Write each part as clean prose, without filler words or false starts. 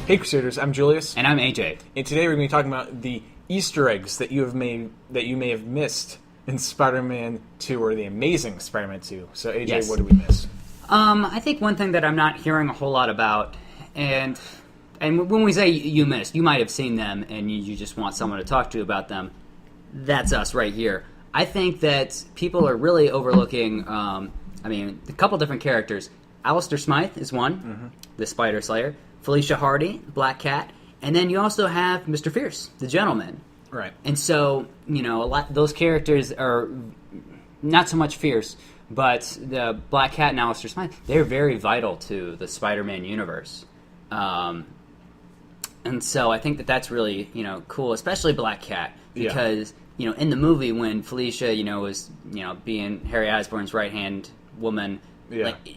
Hey Crusaders, I'm Julius. And I'm AJ. And today we're going to be talking about the Easter eggs that you may have missed in Spider-Man 2 or the Amazing Spider-Man 2. So AJ, Yes. what did we miss? I think one thing that I'm not hearing a whole lot about, and when we say you missed, you might have seen them and you just want someone to talk to about them. That's us right here. I think that people are really overlooking, a couple different characters. Alistair Smythe is one, the Spider Slayer. Felicia Hardy, Black Cat. And then you also have Mr. Fierce, the Gentleman. Right. And so, those characters are not so much Fierce, but the Black Cat and Alistair Smythe, they're very vital to the Spider-Man universe. And so I think that that's really, cool, especially Black Cat, because, in the movie when Felicia, was, being Harry Osborn's right-hand woman,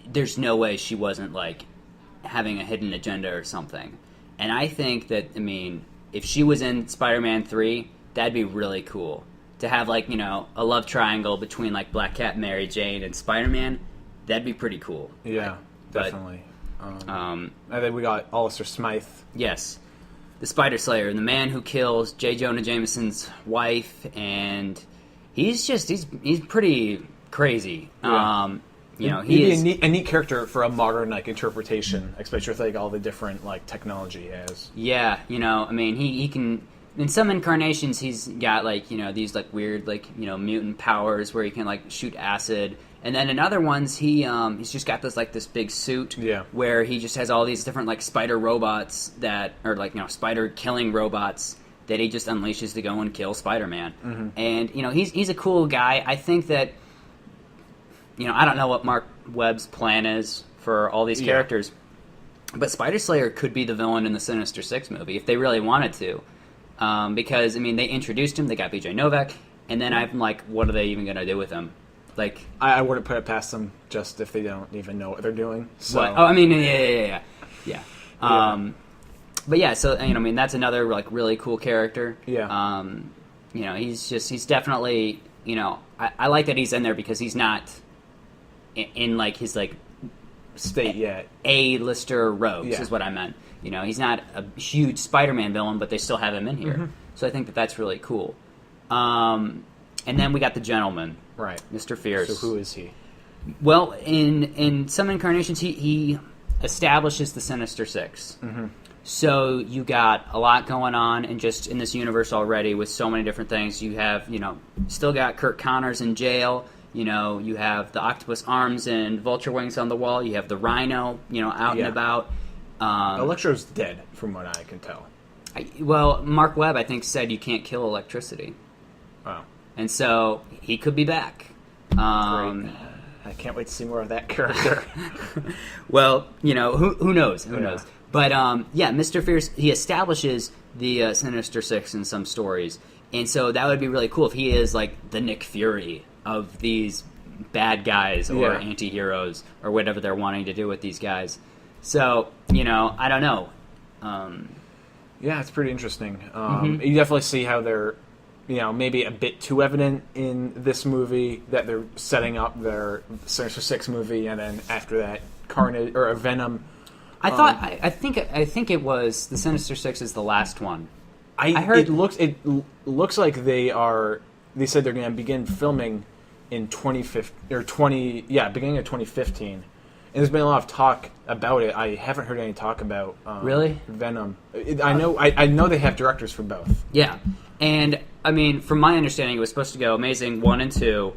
there's no way she wasn't, having a hidden agenda or something. And I think that, if she was in Spider-Man 3, that'd be really cool. To have, a love triangle between, Black Cat, Mary Jane, and Spider-Man, that'd be pretty cool. Yeah, definitely. And then we got Alistair Smythe. Yes. The Spider Slayer, the man who kills J. Jonah Jameson's wife, and he's pretty crazy. Yeah. He's a neat character for a modern interpretation, especially with all the different technology he has. Yeah, he can. In some incarnations, he's got these weird mutant powers where he can shoot acid, and then in other ones he's just got this big suit where he just has all these different spider robots that are spider killing robots that he just unleashes to go and kill Spider-Man. Mm-hmm. And he's a cool guy. I think that. I don't know what Mark Webb's plan is for all these characters, but Spider Slayer could be the villain in the Sinister Six movie if they really wanted to. Because, they introduced him, they got BJ Novak, and then I'm like, what are they even going to do with him? I wouldn't put it past them just if they don't even know what they're doing. So. What? Oh, yeah. But yeah, so, that's another, really cool character. Yeah. He's definitely, I like that he's in there because he's not in his state yet. A-lister rogues is what I meant. He's not a huge Spider-Man villain, but they still have him in here. Mm-hmm. So I think that that's really cool. And then we got the Gentleman, right? Mr. Fierce. So who is he? Well, in some incarnations, he establishes the Sinister Six. Mm-hmm. So you got a lot going on, and just in this universe already with so many different things. You have, still got Kurt Connors in jail. You have the octopus arms and vulture wings on the wall. You have the Rhino, out and about. Electro's dead, from what I can tell. Mark Webb, I think, said you can't kill electricity. Oh. And so he could be back. Great. I can't wait to see more of that character. Well, who knows? Who knows? But, Mr. Fierce, he establishes the Sinister Six in some stories. And so that would be really cool if he is, the Nick Fury of these bad guys or anti-heroes or whatever they're wanting to do with these guys. So, I don't know. Yeah, it's pretty interesting. You definitely see how they're, maybe a bit too evident in this movie that they're setting up their Sinister Six movie, and then after that, Carnage or Venom. I think it was the Sinister Six is the last one. I heard it looks like they said they're going to begin filming in beginning of 2015. And there's been a lot of talk about it. I haven't heard any talk about really Venom. I know they have directors for both. Yeah, and from my understanding, it was supposed to go Amazing 1 and 2,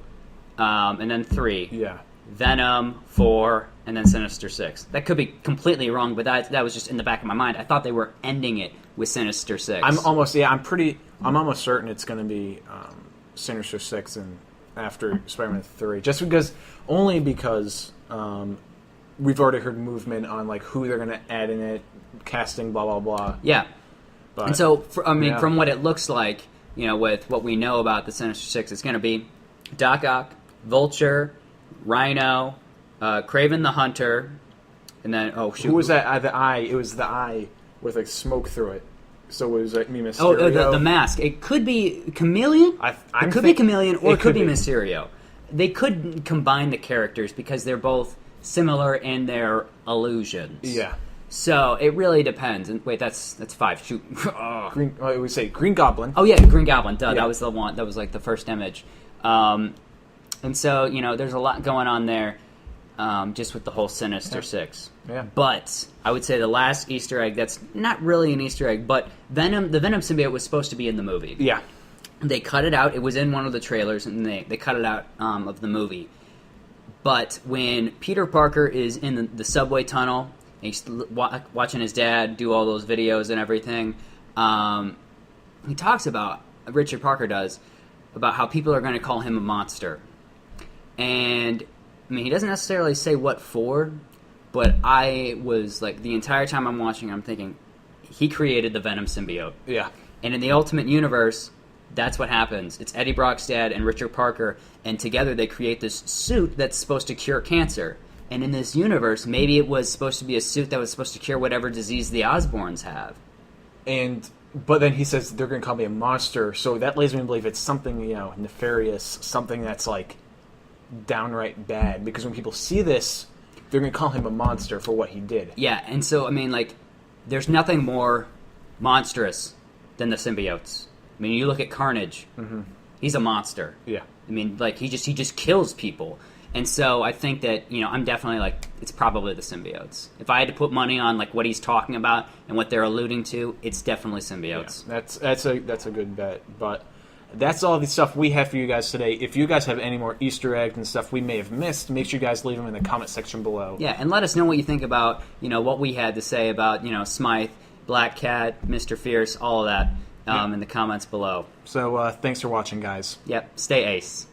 and then 3. Yeah, Venom 4, and then Sinister 6. That could be completely wrong, but that was just in the back of my mind. I thought they were ending it with Sinister 6. I'm almost certain it's going to be Sinister 6 and after Spider-Man 3, only because we've already heard movement on who they're going to add in it, casting, blah blah blah. Yeah, and so from what it looks like, with what we know about the Sinister Six, it's going to be Doc Ock, Vulture, Rhino, Kraven the Hunter, and then who was that? The eye. It was the eye with smoke through it. So it was Mysterio. Oh, the mask. It could be Chameleon. It could be Chameleon, or it could be Mysterio. They could combine the characters because they're both similar in their illusions. Yeah. So it really depends. And wait, that's 5. Shoot. We say Green Goblin. Oh yeah, Green Goblin. Duh, Yeah. that was the one. That was like the first image. And so there's a lot going on there, just with the whole Sinister Six. Yeah. But I would say the last Easter egg that's not really an Easter egg, but the Venom symbiote was supposed to be in the movie. Yeah. They cut it out. It was in one of the trailers, and they cut it out of the movie. But when Peter Parker is in the subway tunnel, and he's watching his dad do all those videos and everything, he talks about, Richard Parker does, about how people are going to call him a monster. And, I mean, he doesn't necessarily say what for, but I was, like, the entire time I'm watching, I'm thinking, he created the Venom symbiote. Yeah. And in the Ultimate Universe, that's what happens. It's Eddie Brock's dad and Richard Parker, and together they create this suit that's supposed to cure cancer. And in this universe, maybe it was supposed to be a suit that was supposed to cure whatever disease the Osborns have. But then he says they're going to call me a monster, so that leads me to believe it's something, nefarious, something that's, like, downright bad. Because when people see this, they're going to call him a monster for what he did. Yeah, and so, I mean, like, there's nothing more monstrous than the symbiotes. I mean, you look at Carnage. Mm-hmm. He's a monster. Yeah. I mean, like, he just kills people. And so I think that, I'm definitely, like, it's probably the symbiotes. If I had to put money on, like, what he's talking about and what they're alluding to, it's definitely symbiotes. Yeah, that's a good bet. But that's all the stuff we have for you guys today. If you guys have any more Easter eggs and stuff we may have missed, make sure you guys leave them in the comment section below. Yeah, and let us know what you think about, what we had to say about, Smythe, Black Cat, Mr. Fierce, all of that in the comments below. So thanks for watching, guys. Yep, stay ace.